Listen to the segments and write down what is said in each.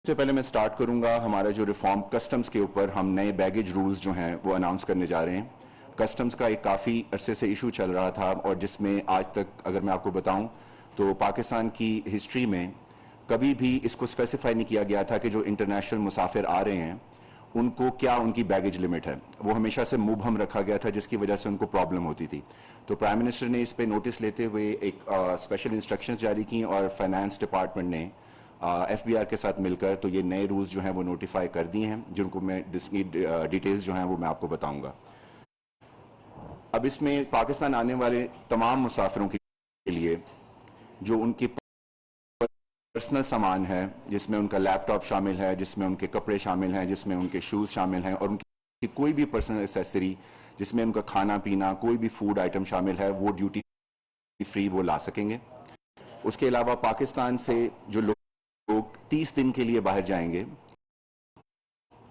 سے پہلے میں سٹارٹ کروں گا ہمارا جو ریفارم کسٹمز کے اوپر ہم نئے بیگیج رولز جو ہیں وہ اناؤنس کرنے جا رہے ہیں۔ کسٹمز کا ایک کافی عرصے سے ایشو چل رہا تھا اور جس میں آج تک اگر میں آپ کو بتاؤں تو پاکستان کی ہسٹری میں کبھی بھی اس کو اسپیسیفائی نہیں کیا گیا تھا کہ جو انٹرنیشنل مسافر آ رہے ہیں ان کو کیا ان کی بیگیج لمٹ ہے۔ وہ ہمیشہ سے مبہم رکھا گیا تھا جس کی وجہ سے ان کو پرابلم ہوتی تھی۔ تو پرائم منسٹر نے اس پہ نوٹس لیتے ہوئے ایک اسپیشل انسٹرکشنز جاری کی اور فائنانس ڈپارٹمنٹ نے ایف بی آر کے ساتھ مل کر تو یہ نئے رولز جو ہیں وہ نوٹیفائی کر دیے ہیں جن کو میں ڈیٹیلز جو ہیں وہ میں آپ کو بتاؤں گا۔ اب اس میں پاکستان آنے والے تمام مسافروں کے لیے جو ان کی پرسنل سامان ہے جس میں ان کا لیپ ٹاپ شامل ہے، جس میں ان کے کپڑے شامل ہیں، جس میں ان کے شوز شامل ہیں اور ان کی کوئی بھی پرسنل ایکسیسری جس میں ان کا کھانا پینا کوئی بھی فوڈ آئٹم شامل ہے وہ ڈیوٹی فری وہ لا سکیں گے۔ اس کے علاوہ پاکستان سے جو لوگ 30 دن کے لیے باہر جائیں گے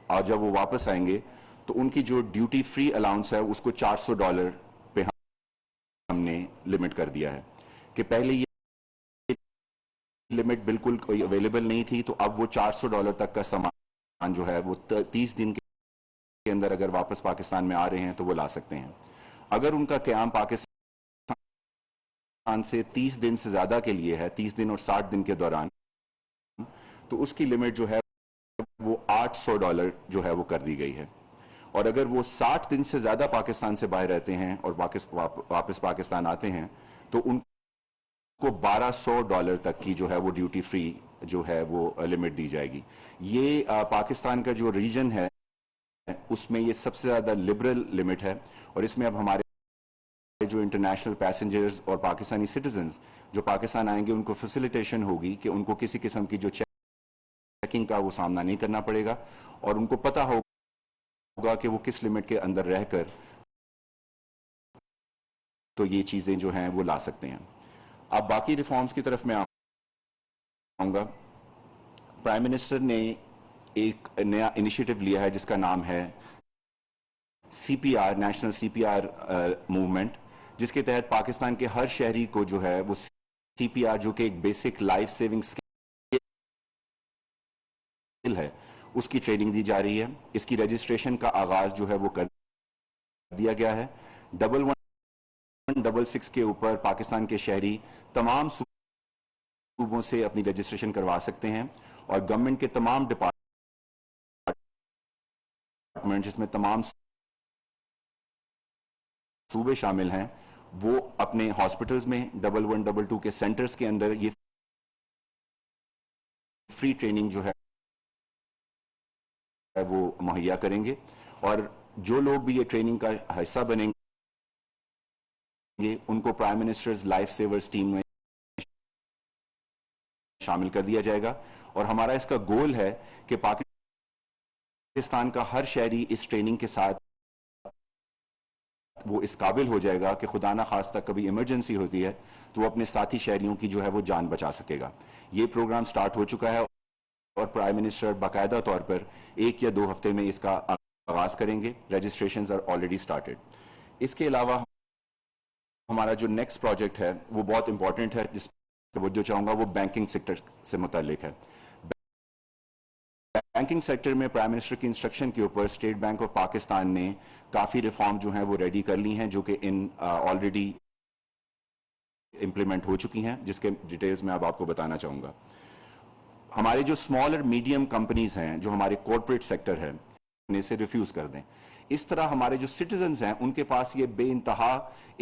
اور جب وہ واپس آئیں گے تو ان کی جو ڈیوٹی فری الاؤنس ہے اس کو $400 پہ ہم نے لمٹ کر دیا ہے کہ پہلے یہ لمٹ بالکل کوئی اویلیبل نہیں تھی، تو اب وہ $400 تک کا سامان جو ہے وہ 30 دن کے اندر اگر واپس پاکستان میں آ رہے ہیں تو وہ لا سکتے ہیں۔ اگر ان کا قیام پاکستان سے 30 دن سے زیادہ کے لیے ہے، 30 دن اور 60 دن کے دوران، تو اس کی لمٹ جو ہے وہ $800 جو ہے وہ کر دی گئی ہے۔ اور اگر وہ 60 دن سے زیادہ پاکستان سے باہر رہتے ہیں اور واپس پاکستان آتے ہیں تو ان کو $1200 تک کی جو ہے وہ ڈیوٹی فری جو ہے وہ لمٹ دی جائے گی۔ یہ پاکستان کا جو ریجن ہے اس میں یہ سب سے زیادہ لبرل لمٹ ہے اور اس میں اب ہمارے جو انٹرنیشنل پیسنجرز اور پاکستانی سٹیزنز جو پاکستان آئیں گے ان کو فیسیلیٹیشن ہوگی کہ ان کو کسی قسم کی جو چیکنگ کا وہ سامنا نہیں کرنا پڑے گا اور ان کو پتہ ہوگا کہ وہ کس لمٹ کے اندر رہ کر تو یہ چیزیں جو ہیں وہ لا سکتے ہیں۔ اب باقی ریفارمز کی طرف میں آؤں گا۔ پرائم منسٹر نے ایک نیا انیشیٹو لیا ہے جس کا نام ہے سی پی آر، نیشنل سی پی آر موومنٹ، جس کے تحت پاکستان کے ہر شہری کو جو ہے وہ سی پی آر جو کہ ایک بیسک لائف سیونگ اسکل ہے اس کی ٹریننگ دی جا رہی ہے۔ اس کی رجسٹریشن کا آغاز جو ہے وہ کر دیا گیا ہے۔ 1166 کے اوپر پاکستان کے شہری تمام صوبوں سے اپنی رجسٹریشن کروا سکتے ہیں اور گورنمنٹ کے تمام ڈپارٹمنٹ جس میں تمام صوبے شامل ہیں وہ اپنے ہاسپٹلز میں 1122 کے سینٹرز کے اندر یہ فری ٹریننگ جو ہے وہ مہیا کریں گے اور جو لوگ بھی یہ ٹریننگ کا حصہ بنیں گے ان کو prime ministers life savers team میں شامل کر دیا جائے گا اور ہمارا اس کا گول ہے کہ پاکستان کا ہر شہری اس ٹریننگ کے ساتھ وہ اس قابل ہو جائے گا کہ خدا نہ خواستہ کبھی ایمرجنسی ہوتی ہے تو وہ اپنے ساتھی شہریوں کی جو ہے وہ جان بچا سکے گا۔ یہ پروگرام سٹارٹ ہو چکا ہے اور پرائم منسٹر باقاعدہ طور پر 1 یا 2 ہفتے میں اس کا آغاز کریں گے۔ Registrations are already started. اس کے علاوہ ہمارا جو نیکسٹ پروجیکٹ ہے وہ بہت امپورٹنٹ ہے جس پہ توجہ چاہوں گا، وہ بینکنگ سیکٹر سے متعلق ہے۔ بینکنگ سیکٹر میں پرائم منسٹر کی انسٹرکشن کے اوپر اسٹیٹ بینک آف پاکستان نے کافی ریفارم جو ہیں وہ ریڈی کر لی ہیں جو کہ آلریڈی امپلیمنٹ ہو چکی ہیں جس کے ڈیٹیلز میں اب آپ کو بتانا چاہوں گا۔ ہمارے جو اسمال اور میڈیم کمپنیز ہیں جو ہمارے کارپوریٹ سیکٹر ہے اسے ریفیوز کر دیں۔ اس طرح ہمارے جو سٹیزنز ہیں ان کے پاس یہ بے انتہا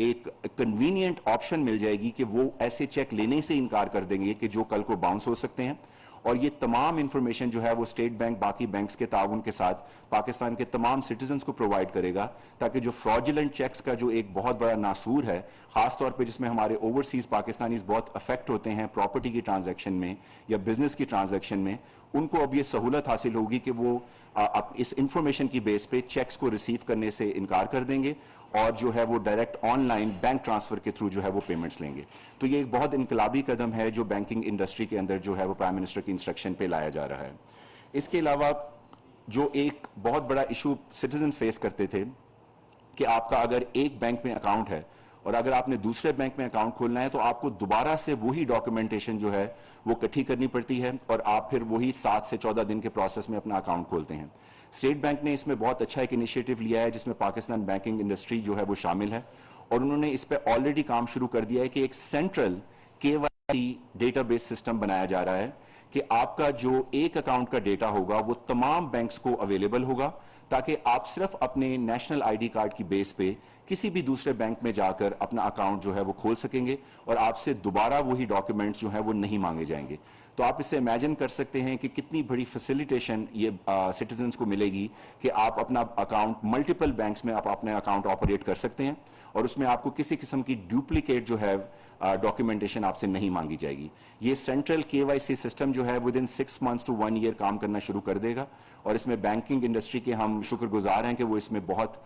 ایک کنوینئنٹ آپشن مل جائے گی کہ وہ ایسے چیک لینے سے انکار کر دیں گے کہ جو کل کو باؤنس ہو سکتے ہیں اور یہ تمام انفارمیشن جو ہے وہ اسٹیٹ بینک باقی بینکس کے تعاون کے ساتھ پاکستان کے تمام سٹیزنز کو پرووائڈ کرے گا تاکہ جو فراڈولنٹ چیکس کا جو ایک بہت بڑا ناسور ہے خاص طور پہ جس میں ہمارے اوورسیز پاکستانیز بہت افیکٹ ہوتے ہیں پراپرٹی کی ٹرانزیکشن میں یا بزنس کی ٹرانزیکشن میں، ان کو اب یہ سہولت حاصل ہوگی کہ وہ اس انفارمیشن کی بیس پہ چیکس کو ریسیو کرنے سے انکار کر دیں گے اور جو ہے وہ direct on line bank transfer کے تھرو جو ہے وہ پیمنٹس لیں گے۔ تو یہ ایک بہت انقلابی قدم ہے جو بینکنگ انڈسٹری کے اندر جو ہے وہ پرائم منسٹر کی انسٹرکشن پہ لایا جا رہا ہے۔ اس کے علاوہ جو ایک بہت بڑا ایشو سٹیزنز فیس کرتے تھے کہ آپ کا اگر ایک بینک میں اکاؤنٹ ہے اور اگر آپ نے دوسرے بینک میں اکاؤنٹ کھولنا ہے تو آپ کو دوبارہ سے وہی ڈاکیومنٹیشن جو ہے وہ اکٹھی کرنی پڑتی ہے اور آپ پھر وہی 7 سے 14 دن کے پروسیس میں اپنا اکاؤنٹ کھولتے ہیں. اسٹیٹ بینک نے اس میں بہت اچھا ایک انیشیٹو لیا ہے جس میں پاکستان بینکنگ انڈسٹری جو ہے وہ شامل ہے, اور انہوں نے اس پہ آلریڈی کام شروع کر دیا ہے کہ ایک central KYC data base system بنایا جا رہا ہے کہ آپ کا جو ایک اکاؤنٹ کا ڈیٹا ہوگا وہ تمام بینکس کو اویلیبل ہوگا, تاکہ آپ صرف اپنے نیشنل ID کارڈ کی بیس پہ کسی بھی دوسرے بینک میں جا کر اپنا اکاؤنٹ جو ہے وہ کھول سکیں گے اور آپ سے دوبارہ وہی ڈاکیومنٹس جو ہیں وہ نہیں مانگے جائیں گے. تو آپ اس سے امیجن کر سکتے ہیں کہ کتنی بڑی فیسیلیٹیشن یہ سٹیزنز کو ملے گی کہ آپ اپنا اکاؤنٹ ملٹیپل بینکس میں آپ اپنے اکاؤنٹ آپریٹ کر سکتے ہیں اور اس میں آپ کو کسی قسم کی ڈپلیکیٹ جو ہے ڈاکیومنٹیشن آپ سے نہیں مانگی جائے گی. یہ سینٹرل KYC سسٹم جو ہے with in 6 months to 1 year کام کرنا شروع کر دے گا, اور اس میں بینکنگ انڈسٹری کے ہم شکر گزار ہیں کہ وہ اس میں بہت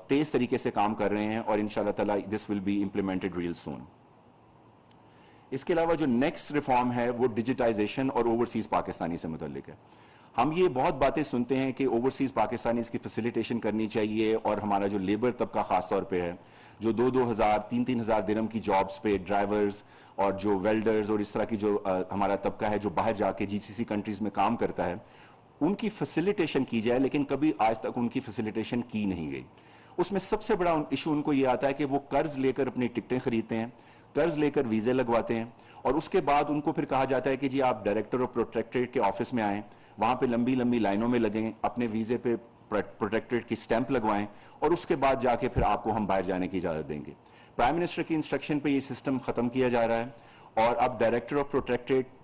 تیز طریقے سے کام کر رہے ہیں, اور انشاءاللہ تعالی دس ول بی امپلیمنٹڈ ریل سون. اس کے علاوہ جو نیکسٹ ریفارم ہے وہ ڈیجیٹائزیشن اور اوورسیز پاکستانی سے متعلق ہے. ہم یہ بہت باتیں سنتے ہیں کہ اوورسیز پاکستانی اس کی فیسیلیٹیشن کرنی چاہیے, اور ہمارا جو لیبر طبقہ خاص طور پہ ہے جو 2,000 3,000 درہم کی جابز پہ ڈرائیورز اور جو ویلڈرز اور اس طرح کی جو ہمارا طبقہ ہے جو باہر جا کے GCC کنٹریز میں کام کرتا ہے, ان کی فیسیلیٹیشن کی جائے, لیکن کبھی آج تک ان کی فیسیلیٹیشن کی نہیں گئی. اس میں سب سے بڑا ایشو ان کو یہ آتا ہے کہ وہ قرض لے کر اپنی ٹکٹیں خریدتے ہیں, قرض لے کر ویزے لگواتے ہیں, اور اس کے بعد ان کو پھر کہا جاتا ہے کہ جی آپ ڈائریکٹر آف پروٹیکٹریٹ کے آفس میں آئیں, وہاں پہ لمبی لمبی لائنوں میں لگیں, اپنے ویزے پہ پروٹیکٹریٹ کی سٹیمپ لگوائیں, اور اس کے بعد جا کے پھر آپ کو ہم باہر جانے کی اجازت دیں گے. پرائم منسٹر کی انسٹرکشن پہ یہ سسٹم ختم کیا جا رہا ہے, اور اب ڈائریکٹر آف پروٹیکٹریٹ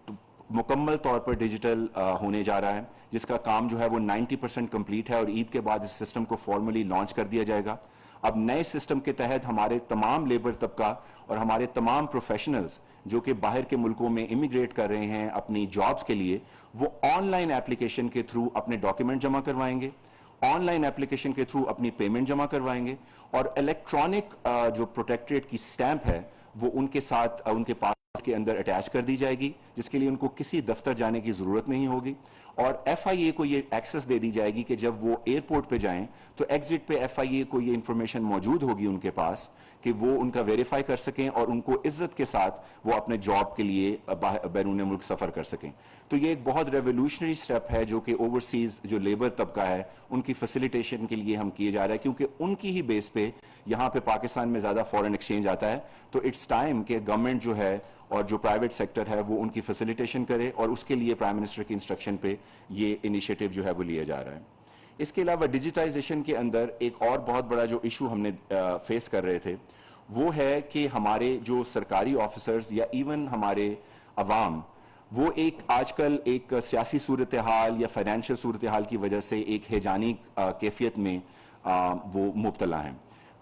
مکمل طور پر ڈیجیٹل ہونے جا رہا ہے, جس کا کام جو ہے وہ 90% کمپلیٹ ہے, اور عید کے بعد اس سسٹم کو فارملی لانچ کر دیا جائے گا. اب نئے سسٹم کے تحت ہمارے تمام لیبر طبقہ اور ہمارے تمام پروفیشنلز جو کہ باہر کے ملکوں میں امیگریٹ کر رہے ہیں اپنی جابز کے لیے, وہ آن لائن اپلیکیشن کے تھرو اپنے ڈاکیومنٹ جمع کروائیں گے, آن لائن اپلیکیشن کے تھرو اپنی پیمنٹ جمع کروائیں گے, اور الیکٹرانک جو پروٹیکٹریٹ کی سٹیمپ ہے وہ ان کے ساتھ ان کے پاس کے اندر اٹیچ کر دی جائے گی, جس کے لیے ان کو کسی دفتر جانے کی ضرورت نہیں ہوگی. اور FIA کو یہ ایکسس دے دی جائے گی کہ جب وہ ایئرپورٹ پہ جائیں تو ایگزٹ پہ FIA کو یہ انفارمیشن موجود ہوگی ان کے پاس کہ وہ ان کا ویریفائی کر سکیں اور ان کو عزت کے ساتھ وہ اپنے جاب کے لیے بیرون ملک سفر کر سکیں. تو یہ ایک بہت ریولیوشنری سٹیپ ہے جو کہ اوورسیز جو لیبر طبقہ ہے ان کی فیسیلیٹیشن کے لیے ہم کیے جا رہا ہے, کیونکہ ان کی ہی بیس پہ یہاں پہ پاکستان میں زیادہ فورن ایکسچینج آتا ہے. تو اٹس ٹائم کہ گورنمنٹ جو ہے اور جو پرائیویٹ سیکٹر ہے وہ ان کی فیسیلیٹیشن کرے, اور اس کے لیے پرائم منسٹر کی انسٹرکشن پہ یہ انیشیٹو جو ہے وہ لیا جا رہا ہے. اس کے علاوہ ڈیجیٹائزیشن کے اندر ایک اور بہت بڑا جو ایشو ہم نے فیس کر رہے تھے وہ ہے کہ ہمارے جو سرکاری آفیسرز یا ایون ہمارے عوام وہ ایک آج کل ایک سیاسی صورتحال یا فائنینشیل صورتحال کی وجہ سے ایک ہیجانی کیفیت میں وہ مبتلا ہیں.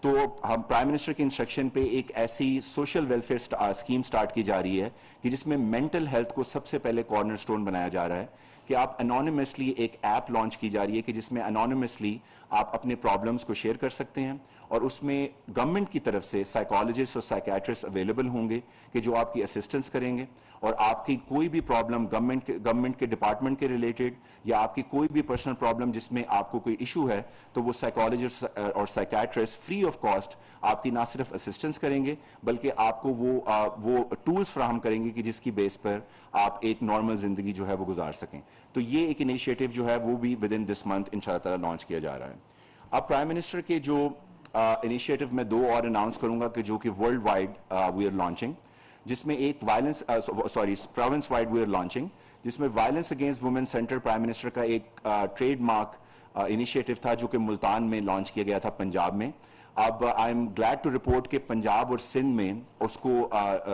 تو ہم پرائم منسٹر کی انسٹرکشن پہ ایک ایسی سوشل ویلفیئر اسکیم سٹارٹ کی جا رہی ہے کہ جس میں مینٹل ہیلتھ کو سب سے پہلے کارنر سٹون بنایا جا رہا ہے کہ آپ انونیمسلی ایک ایپ لانچ کی جا رہی ہے کہ جس میں انونیمسلی آپ اپنے پرابلمس کو شیئر کر سکتے ہیں, اور اس میں گورنمنٹ کی طرف سے سائیکالوجسٹ اور سائیکیٹرسٹ اویلیبل ہوں گے کہ جو آپ کی اسسٹنس کریں گے, اور آپ کی کوئی بھی پرابلم گورنمنٹ کے ڈپارٹمنٹ کے ریلیٹڈ یا آپ کی کوئی بھی پرسنل پرابلم جس میں آپ کو کوئی ایشو ہے تو وہ سائیکالوجسٹ اور سائیکیٹرسٹ فری آف کاسٹ آپ کی نہ صرف اسسٹنس کریں گے بلکہ آپ کو وہ ٹولز فراہم کریں گے کہ جس کی بیس پر آپ ایک نارمل زندگی جو ہے وہ گزار سکیں. تو یہ ایک انیشیٹو جو ہے وہ بھی ود ان دس منتھ ان شاء اللہ تعالیٰ لانچ کیا جا رہا ہے. اب پرائم منسٹر کے جو انیشیٹو میں 2 اور اناؤنس کروں گا کہ جو کہ world wide we are launching, جس میں ایک province wide we are launching, جس میں violence against women center prime minister کا ایک ٹریڈ مارک انیشیٹو تھا جو کہ ملتان میں لانچ کیا گیا تھا پنجاب میں. اب I am glad to report کہ پنجاب اور سندھ میں اس کو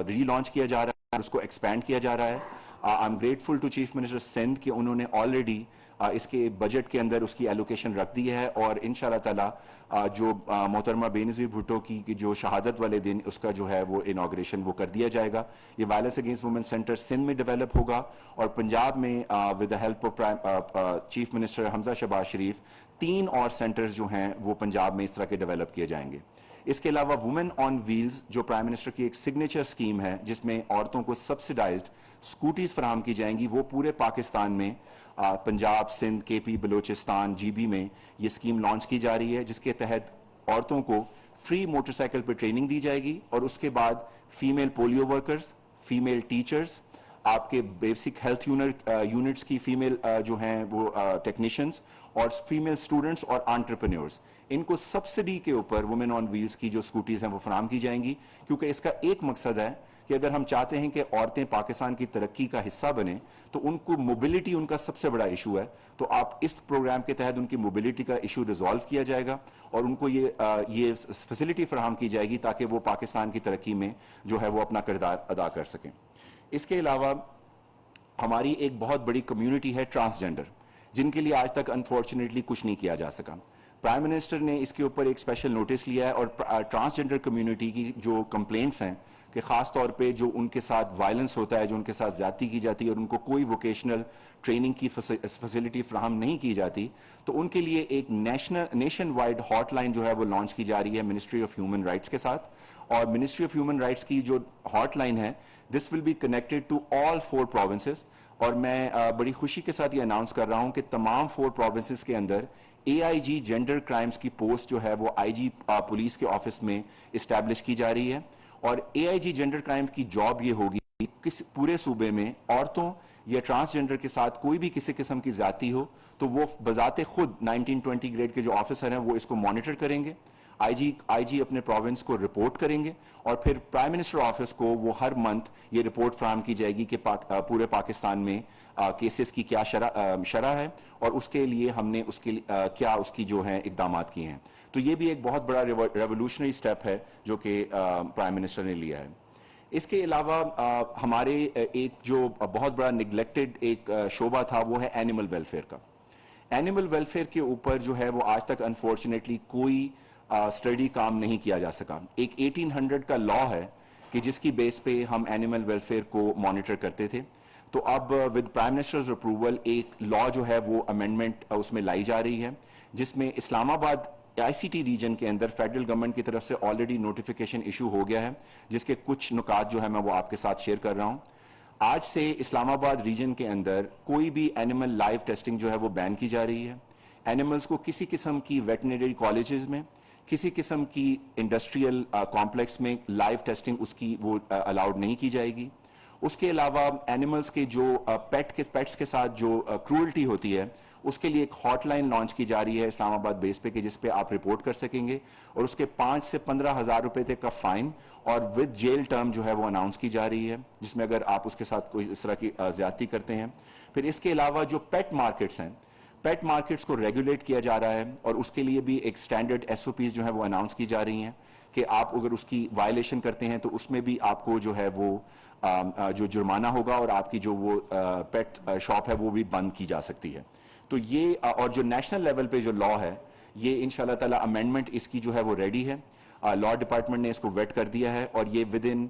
ری لانچ کیا جا رہا ہے, اس کو ایکسپینڈ کیا جا رہا ہے. I am grateful to chief minister Sindh کہ انہوں نے آلریڈی اس کے بجٹ کے اندر اس کی ایلوکیشن رکھ دی ہے, اور ان شاء اللہ تعالیٰ جو محترمہ بینظیر بھٹو کی جو شہادت والے دن اس کا جو ہے وہ انوگریشن وہ کر دیا جائے گا. یہ violence against women centre Sindh میں ڈیولپ ہوگا, اور پنجاب میں with the help of chief minister Hamza Shahbaz Sharif 3 اور سینٹرز جو ہیں وہ پنجاب میں اس طرح کے ڈیولپ کیے جائیں گے. اس کے علاوہ وومن آن ویلز جو پرائم منسٹر کی ایک سگنیچر اسکیم ہے جس میں عورتوں کو سبسڈائزڈ اسکوٹیز فراہم کی جائیں گی, وہ پورے پاکستان میں پنجاب, سندھ, KP, بلوچستان, GB میں یہ اسکیم لانچ کی جا رہی ہے, جس کے تحت عورتوں کو فری موٹر سائیکل پہ ٹریننگ دی جائے گی, اور اس کے بعد female polio workers, female teachers, آپ کے بیسک ہیلتھ یونٹس کی فیمیل جو ہیں وہ ٹیکنیشینز, اور فیمیل اسٹوڈنٹس اور انٹرپرینیورز, ان کو سبسڈی کے اوپر وومن آن ویلز کی جو اسکوٹیز ہیں وہ فراہم کی جائیں گی, کیونکہ اس کا ایک مقصد ہے کہ اگر ہم چاہتے ہیں کہ عورتیں پاکستان کی ترقی کا حصہ بنیں تو ان کو موبلٹی ان کا سب سے بڑا ایشو ہے, تو آپ اس پروگرام کے تحت ان کی موبلٹی کا ایشو ریزالو کیا جائے گا اور ان کو یہ فیسلٹی فراہم کی جائے گی تاکہ وہ پاکستان کی ترقی میں جو ہے وہ اپنا کردار ادا کر سکیں. اس کے علاوہ ہماری ایک بہت بڑی کمیونٹی ہے ٹرانسجینڈر, جن کے لیے آج تک انفارچونیٹلی کچھ نہیں کیا جا سکا. پرائم منسٹر نے اس کے اوپر ایک اسپیشل نوٹس لیا ہے, اور ٹرانسجینڈر کمیونٹی کی جو کمپلینٹس ہیں کہ خاص طور پہ جو ان کے ساتھ وائلنس ہوتا ہے, جو ان کے ساتھ زیادتی کی جاتی ہے اور ان کو کوئی ووکیشنل ٹریننگ کی فیسلٹی فراہم نہیں کی جاتی, تو ان کے لیے ایک نیشن وائڈ ہاٹ لائن جو ہے وہ لانچ کی جا رہی ہے منسٹری آف ہیومن رائٹس کے ساتھ. اور منسٹری آف ہیومن رائٹس کی جو ہاٹ لائن ہے, this will be connected to all 4 provinces, اور میں بڑی خوشی کے ساتھ یہ اناؤنس کر رہا ہوں کہ تمام 4 پروونسز کے اندر AIG جینڈر کرائمز کی پوسٹ جو ہے وہ IG پولیس کے آفس میں اسٹیبلش کی جا رہی ہے. اور AIG جینڈر کرائم کی جاب یہ ہوگی کس پورے صوبے میں عورتوں یا ٹرانسجینڈر کے ساتھ کوئی بھی کسی قسم کی زیادتی ہو تو وہ بذات خود 1920 گریڈ کے جو آفیسر ہیں وہ اس کو مانیٹر کریں گے, آئی جی اپنے پروونس کو رپورٹ کریں گے, اور پھر پرائم منسٹر آفس کو وہ ہر منتھ یہ رپورٹ فراہم کی جائے گی کہ پورے پاکستان میں کیسز کی کیا شرح ہے اور اس کے لیے ہم نے اس کے کیا اس کی جو ہیں اقدامات کیے ہیں. تو یہ بھی ایک بہت بڑا ریولوشنری سٹیپ ہے جو کہ پرائم منسٹر نے لیا ہے. اس کے علاوہ ہمارے ایک جو بہت بڑا نگلیکٹڈ ایک شعبہ تھا وہ ہے اینیمل ویلفیئر کا. اینیمل ویلفیئر کے اوپر جو ہے وہ آج تک انفارچونیٹلی کوئی اسٹڈی کام نہیں کیا جا سکا. ایک 1800 کا لا ہے کہ جس کی بیس پہ ہم اینیمل ویلفیئر کو مانیٹر کرتے تھے, تو اب ود پرائم منسٹرز اپروول ایک لا جو ہے وہ امینڈمنٹ اس میں لائی جا رہی ہے, جس میں اسلام آباد ICT ریجن کے اندر فیڈرل گورنمنٹ کی طرف سے آلریڈی نوٹیفیکیشن ایشو ہو گیا ہے, جس کے کچھ نکات جو ہے میں وہ آپ کے ساتھ شیئر کر رہا ہوں. آج سے اسلام آباد ریجن کے اندر کوئی بھی اینیمل لائیو ٹیسٹنگ جو ہے وہ بین کی جا رہی ہے. اینیملز کو کسی قسم کی ویٹنری کالجز میں, کسی قسم کی انڈسٹریل کمپلیکس میں لائیو ٹیسٹنگ اس کی وہ الاؤڈ نہیں کی جائے گی. اس کے علاوہ اینیملز کے جو پیٹس کے ساتھ جو کروئلٹی ہوتی ہے اس کے لیے ایک ہاٹ لائن لانچ کی جا رہی ہے اسلام آباد بیس پہ کہ جس پہ آپ رپورٹ کر سکیں گے, اور اس کے 5 سے 15,000 روپے تک کا فائن اور ود جیل ٹرم جو ہے وہ اناؤنس کی جا رہی ہے, جس میں اگر آپ اس کے ساتھ کوئی اس طرح کی زیادتی کرتے ہیں. پھر اس کے علاوہ جو پیٹ مارکیٹس ہیں, پیٹ مارکیٹس کو ریگولیٹ کیا جا رہا ہے, اور اس کے لیے بھی ایک سٹینڈرڈ SOPs جو ہیں وہ اناؤنس کی جا رہی ہیں کہ آپ اگر اس کی وائلیشن کرتے ہیں تو اس میں بھی آپ کو جو ہے وہ جو جرمانہ ہوگا اور آپ کی جو وہ پیٹ شاپ ہے وہ بھی بند کی جا سکتی ہے. تو یہ اور جو نیشنل لیول پہ جو لا ہے یہ انشاءاللہ تعالی امینڈمنٹ اس کی جو ہے وہ ریڈی ہے, لا ڈپارٹمنٹ نے اس کو ویٹ کر دیا ہے, اور یہ ود ان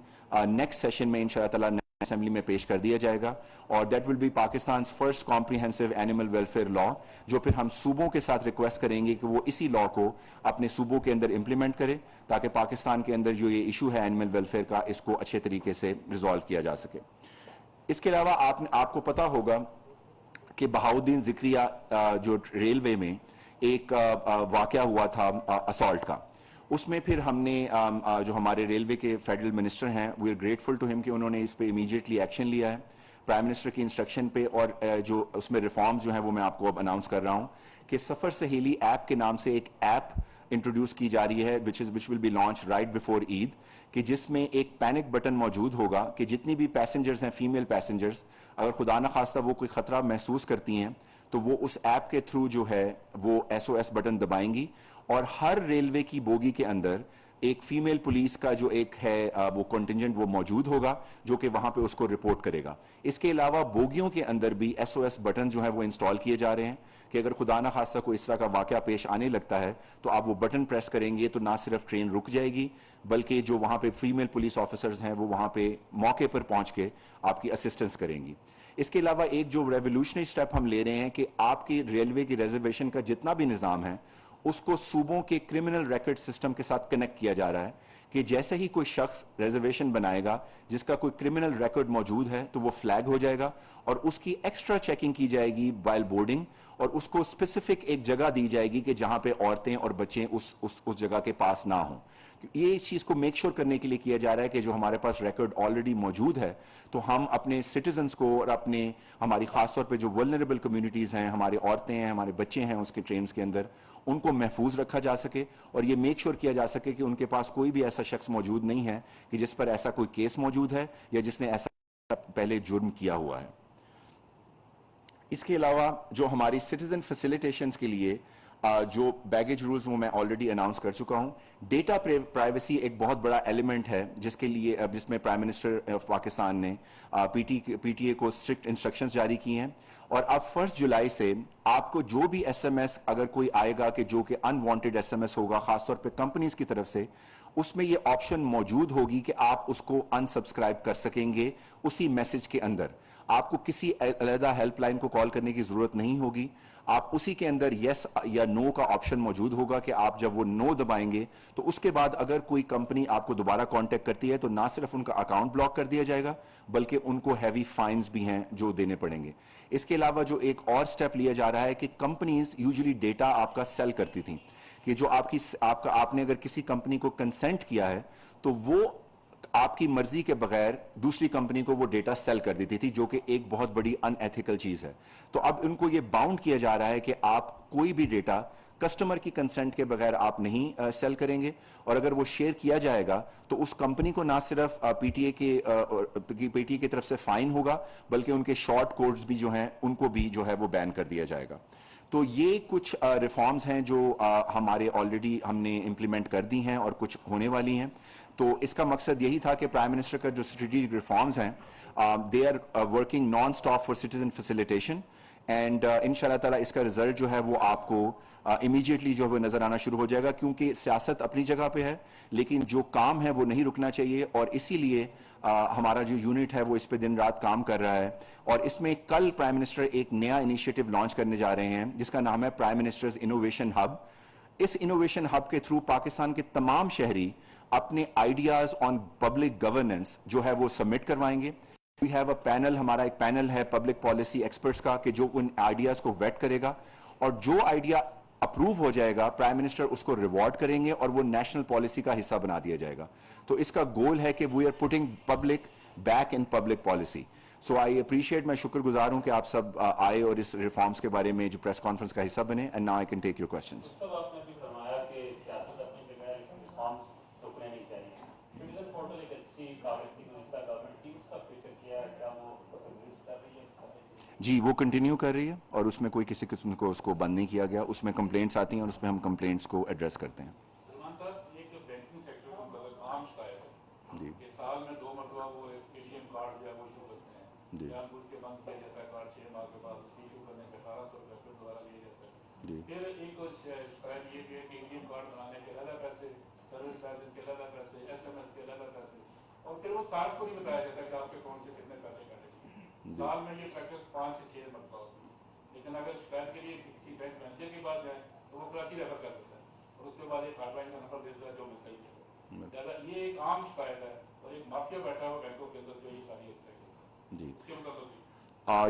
نیکسٹ سیشن میں انشاءاللہ تعالی اسمبلی میں پیش کر دیا جائے گا, اور that will be Pakistan's first comprehensive animal welfare law, جو پھر ہم صوبوں کے ساتھ ریکویسٹ کریں گے کہ وہ اسی لا کو اپنے صوبوں کے اندر امپلیمنٹ کرے تاکہ پاکستان کے اندر جو یہ ایشو ہے اینیمل ویلفیئر کا اس کو اچھے طریقے سے ریزالو کیا جا سکے. اس کے علاوہ آپ کو پتا ہوگا کہ بہاؤدین ذکریہ جو ریلوے میں ایک واقعہ ہوا تھا اسالٹ کا, اس میں پھر ہم نے جو ہمارے ریلوے کے فیڈرل منسٹر ہیں وی آر گریٹفل ٹو ہم کہ انہوں نے اس پہ امیڈیٹلی ایکشن لیا ہے پرائم منسٹر کی انسٹرکشن پہ, اور جو اس میں ریفارمز جو ہیں وہ میں آپ کو اب اناؤنس کر رہا ہوں کہ سفر سہیلی ایپ کے نام سے ایک ایپ انٹروڈیوس کی جا رہی ہے which will be launch right before Eid, کہ جس میں ایک پینک بٹن موجود ہوگا کہ جتنی بھی پیسنجرز ہیں فیمیل پیسنجرز اگر خدا نخواستہ وہ کوئی خطرہ محسوس کرتی ہیں تو وہ اس ایپ کے تھرو جو ہے وہ SOS بٹن دبائیں گی, اور ہر ریلوے کی بوگی کے اندر ایک فیمیل پولیس کا جو ایک ہے وہ کنٹنجنٹ وہ موجود ہوگا جو کہ وہاں پہ اس کو رپورٹ کرے گا. اس کے علاوہ بوگیوں کے اندر بھی SOS بٹن جو ہیں وہ انسٹال کیے جا رہے ہیں کہ اگر خدا نخواستہ کوئی اس طرح کا واقعہ پیش آنے لگتا ہے تو آپ وہ بٹن پریس کریں گے تو نہ صرف ٹرین رک جائے گی بلکہ جو وہاں پہ فیمیل پولیس آفیسرز ہیں وہ وہاں پہ موقع پر پہنچ کے آپ کی اسسٹنس کریں گی. اس کے علاوہ ایک جو ریولوشنری سٹیپ ہم لے رہے ہیں کہ آپ کی ریلوے کی ریزرویشن کا جتنا بھی نظام ہے اس کو صوبوں کے کرمنل ریکارڈ سسٹم کے ساتھ کنیکٹ کیا جا رہا ہے کہ جیسے ہی کوئی شخص ریزرویشن بنائے گا جس کا کوئی کرمنل ریکارڈ موجود ہے تو وہ فلیگ ہو جائے گا اور اس کی ایکسٹرا چیکنگ کی جائے گی وائل بورڈنگ اور اس کو اسپیسیفک ایک جگہ دی جائے گی کہ جہاں پہ عورتیں اور بچے اس جگہ کے پاس نہ ہوں. یہ اس چیز کو میک شور کرنے کے لیے کیا جا رہا ہے کہ جو ہمارے پاس ریکارڈ آلریڈی موجود ہے تو ہم اپنے سٹیزنز کو اور ہماری خاص طور پہ جو ولنریبل کمیونٹیز ہیں, ہماری عورتیں ہیں, ہمارے بچے ہیں اس کے ٹرینز کے اندر, ان کو محفوظ رکھا جا سکے اور یہ میک شور کیا جا سکے کہ ان کے پاس کوئی بھی ایسا شخص موجود نہیں ہے کہ جس پر ایسا کوئی کیس موجود ہے یا جس نے ایسا پہلے جرم کیا ہوا ہے. اس کے علاوہ جو ہماری سٹیزن فیسیلیٹیشنز کے لیے جو بیگیج رولز وہ میں آلریڈی اناؤنس کر چکا ہوں. ڈیٹا پرائیویسی ایک بہت بڑا ایلیمنٹ ہے جس میں پرائم منسٹر آف پاکستان نے پی ٹی اے کو اسٹرکٹ انسٹرکشنز جاری کی ہیں اور اب 1 جولائی سے آپ کو جو بھی ایس ایم ایس اگر کوئی آئے گا کہ جو کہ ان وانٹیڈ ایس ایم ایس ہوگا خاص طور پہ کمپنیز کی طرف سے, اس میں یہ آپشن موجود ہوگی کہ آپ اس کو ان سبسکرائب کر سکیں گے اسی میسج کے اندر. آپ کو کسی علیحدہ ہیلپ لائن کو کال کرنے کی ضرورت نہیں ہوگی. آپ اسی کے اندر یس یا نو کا آپشن موجود ہوگا کہ آپ جب وہ نو دبائیں گے تو اس کے بعد اگر کوئی کمپنی آپ کو دوبارہ کانٹیکٹ کرتی ہے تو نہ صرف ان کا اکاؤنٹ بلاک کر دیا جائے گا بلکہ ان کو ہیوی فائنز بھی ہیں جو دینے پڑیں گے. اس کے علاوہ جو ایک اور سٹیپ لیا جا رہا ہے کہ کمپنیز یوزلی ڈیٹا آپ کا سیل کرتی تھیں کہ جو آپ نے اگر کسی کمپنی کو کنسنٹ کیا ہے تو وہ آپ کی مرضی کے بغیر دوسری کمپنی کو وہ ڈیٹا سیل کر دیتی تھی جو کہ ایک بہت بڑی ان ایتھیکل چیز ہے. تو اب ان کو یہ باؤنڈ کیا جا رہا ہے کہ آپ کوئی بھی ڈیٹا کسٹمر کی کنسنٹ کے بغیر آپ نہیں سیل کریں گے اور اگر وہ شیئر کیا جائے گا تو اس کمپنی کو نہ صرف پی ٹی اے کی طرف سے فائن ہوگا بلکہ ان کے شارٹ کوڈز بھی جو ہیں ان کو بھی جو ہے وہ بین کر دیا جائے گا. تو یہ کچھ ریفارمز ہیں جو ہمارے آلریڈی ہم نے امپلیمنٹ کر دی ہیں اور کچھ ہونے والی ہیں. تو اس کا مقصد یہی تھا کہ پرائم منسٹر کا جو اسٹریٹجک ریفارمز ہیں they are working non stop for citizen facilitation and ان شاء اللہ تعالیٰ اس کا رزلٹ جو ہے وہ آپ کو امیجیٹلی جو ہے وہ نظر آنا شروع ہو جائے گا کیونکہ سیاست اپنی جگہ پہ ہے لیکن جو کام ہے وہ نہیں رکنا چاہیے اور اسی لیے ہمارا جو یونٹ ہے وہ اس پہ دن رات کام کر رہا ہے. اور اس میں کل پرائم منسٹر ایک نیا انیشیٹو لانچ کرنے جا رہے ہیں جس کا نام ہے پرائم منسٹرز انوویشن ہب. اس انوویشن ہب کے تھرو پاکستان کے تمام شہری اپنے آئیڈیاز آن پبلک گورننس جو ہے وہ سبمٹ کروائیں گے. وی ہیو اے پینل, ہمارا ایک پینل ہے پبلک پالیسی ایکسپرٹس کا کہ جو ان آئیڈیاز کو ویٹ کرے گا اور جو آئیڈیا اپروو ہو جائے گا پرائم منسٹر اس کو ریوارڈ کریں گے اور وہ نیشنل پالیسی کا حصہ بنا دیا جائے گا. تو اس کا گول ہے کہ we are putting public back in public policy. So I appreciate, میں شکر گزار ہوں کہ آپ سب آئے اور اس ریفارمز کے بارے میں جو پریس کانفرنس کا حصہ بنے. And now I can take your questions. جی وہ کنٹینیو کر رہی ہے اور اس میں کوئی کسی قسم کو اس کو بند نہیں کیا گیا. اس میں کمپلینٹس آتی ہیں اور اس پہ ہم کمپلینٹس کو ایڈریس کرتے ہیں. سلمان صاحب ایک بینکنگ سیکٹر کو مطلب عام شکایت ہے جی کہ سال میں 2 مرتبہ وہ اے ٹی ایم کارڈ جو ہے وہ ایشو کرتے ہیں, جی جان بوجھ کے بند کیا جاتا ہے کارڈ 6 ماہ کے بعد اس کی ایشو کرنے کے 1800 روپئے پھر دوبارہ لیا جاتا ہے. جی پھر ایک اور شکایت یہ کہ اے ٹی ایم کارڈ بنانے کے علیحدہ پیسے, سروس چارجز کے علیحدہ پیسے, ایس ایم ایس کے علیحدہ پیسے, اور پھر وہ سال کو نہیں بتایا جاتا کہ آپ کے اکاؤنٹ سے کتنے پیسے کٹے. سال میں یہ پریکٹس 5 سے 6 مرتبہ ہوتی ہے. لیکن اگر شکایت کے لیے کسی بینک مینیجر کے پاس جائیں تو وہ کراچی ریفر کر دیتا ہے اور اس کے بعد ایک ہاٹ لائن کا نمبر دیتا ہے جو ملتا ہی ہے. لہٰذا یہ ایک عام شکایت ہے اور ایک مافیا بیٹھا ہوا بینکوں کے اندر جو یہ ساری جی اس کے مطابق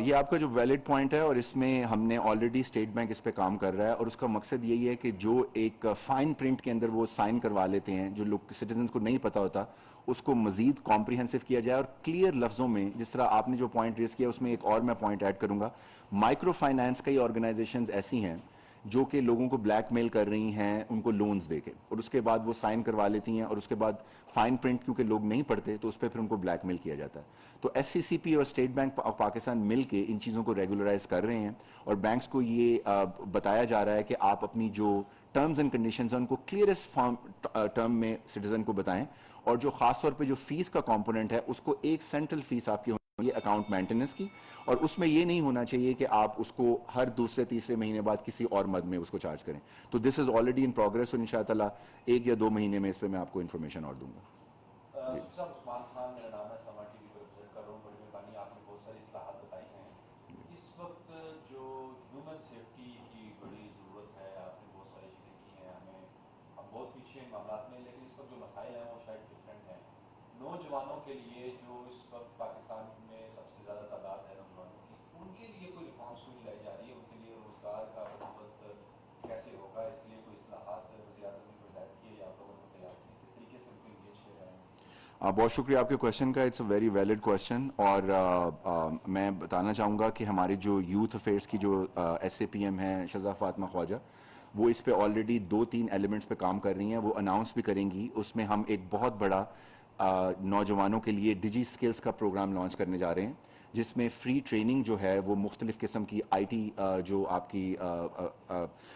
یہ آپ کا جو ویلڈ پوائنٹ ہے اور اس میں ہم نے آلریڈی اسٹیٹ بینک اس پہ کام کر رہا ہے اور اس کا مقصد یہی ہے کہ جو ایک فائن پرنٹ کے اندر وہ سائن کروا لیتے ہیں جو لوگ سٹیزنز کو نہیں پتہ ہوتا اس کو مزید کمپریہنسو کیا جائے اور کلیئر لفظوں میں, جس طرح آپ نے جو پوائنٹ ریز کیا اس میں ایک اور میں پوائنٹ ایڈ کروں گا. مائکرو فائنانس کئی آرگنائزیشنز ایسی ہیں جو کہ لوگوں کو بلیک میل کر رہی ہیں ان کو لونز دے کے اور اس کے بعد وہ سائن کروا لیتی ہیں اور اس کے بعد فائن پرنٹ کیونکہ لوگ نہیں پڑھتے تو اس پہ پھر ان کو بلیک میل کیا جاتا ہے. تو ایس سی سی پی اور اسٹیٹ بینک آف پاکستان مل کے ان چیزوں کو ریگولرائز کر رہے ہیں اور بینکس کو یہ بتایا جا رہا ہے کہ آپ اپنی جو ٹرمز اینڈ کنڈیشنز ہیں ان کو کلیئرسٹ ٹرم میں سٹیزن کو بتائیں اور جو خاص طور پہ جو فیس کا کمپوننٹ ہے اس کو ایک سینٹرل فیس آپ کی یہ اکاؤنٹ مینٹیننس کی اور اس میں یہ نہیں ہونا چاہیے کہ آپ اس کو ہر دوسرے تیسرے مہینے بعد کسی اور مد میں اس کو چارج کریں. تو دس از آلریڈی ان پروگرس اور ان شاء اللہ 1 یا 2 مہینے میں اس پہ میں آپ کو انفارمیشن اور دوں گا. صاحب عثمان خان میرا نام ہے, سما ٹی وی کو ریپرزینٹ کر رہا ہوں. بڑی مہربانی, آپ نے بہت ساری اصلاحات بتائی ہیں. اس وقت جو ہیومن سیفٹی کی بڑی ضرورت ہے, آپ نے بہت ساری چیزیں کی معاملات میں، لیکن اس وقت جو مسائل ہیں وہ شاید ڈفرینٹ ہیں. نوجوانوں کے لیے جو اس وقت پاکستان میں سب سے زیادہ تعداد ہے نوجوانوں کی، ان کے لیے کوئی ریفارمس کوئی لائی جا رہی ہے؟ ان کے لیے روزگار کا بندوبست کیسے ہوگا؟ اس کے لیے کوئی اصلاحات وزیر اعظم نے کوئی ہدایت کی ہے یا آپ لوگوں نے تیار کی؟ کس طریقے سے ان کو انگیج کیا جائے؟ بہت شکریہ آپ کے کویشچن کا. It's a very valid question. اور میں بتانا چاہوں گا کہ ہمارے جو یوتھ افیئرس کی جو ایس اے پی ایم ہیں شذا فاطمہ خواجہ، وہ اس پہ آلریڈی 2-3 ایلیمنٹس پہ کام کر رہی ہیں. وہ اناؤنس بھی کریں گی. اس میں ہم ایک بہت بڑا نوجوانوں کے لیے ڈیجی اسکلس کا پروگرام لانچ کرنے جا رہے ہیں، جس میں فری ٹریننگ جو ہے وہ مختلف قسم کی آئی ٹی جو آپ کی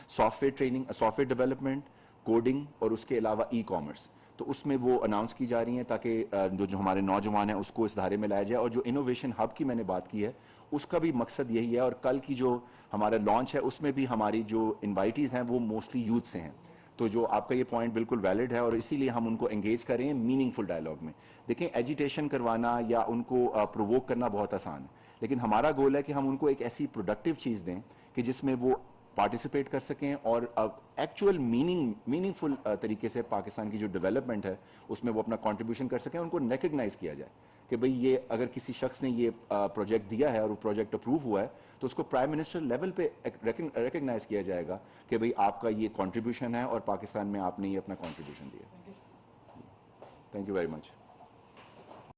soft where training, soft where development, coding اور اس کے علاوہ ای کامرس، تو اس میں وہ اناؤنس کی جا رہی ہیں تاکہ جو ہمارے نوجوان ہیں اس کو اس دھارے میں لایا جائے. اور جو انوویشن ہب کی میں نے بات کی ہے اس کا بھی مقصد یہی ہے. اور کل کی جو ہمارا لانچ ہے اس میں بھی ہماری جو انوائٹیز ہیں وہ موسٹلی یوتھ سے ہیں. تو جو آپ کا یہ پوائنٹ بالکل ویلڈ ہے اور اسی لیے ہم ان کو انگیج کریں میننگ فل ڈائلاگ میں. دیکھیں ایجیٹیشن کروانا یا ان کو پرووک کرنا بہت آسان ہے، لیکن ہمارا گول ہے کہ ہم ان کو ایک ایسی پروڈکٹیو چیز دیں کہ جس میں وہ پارٹیسپیٹ کر سکیں اور ایکچوئل میننگ فل طریقے سے پاکستان کی جو ڈیولپمنٹ ہے اس میں وہ اپنا کنٹریبیوشن کر سکیں. ان کو ریکگنائز کیا جائے کہ بھئی یہ اگر کسی شخص نے یہ پروجیکٹ دیا ہے اور وہ پروجیکٹ اپروو ہوا ہے تو اس کو پرائم منسٹر لیول پہ ریکگنائز کیا جائے گا کہ بھئی آپ کا یہ کنٹریبیوشن ہے اور پاکستان میں آپ نے یہ اپنا کنٹریبیوشن دیا. Thank you very much.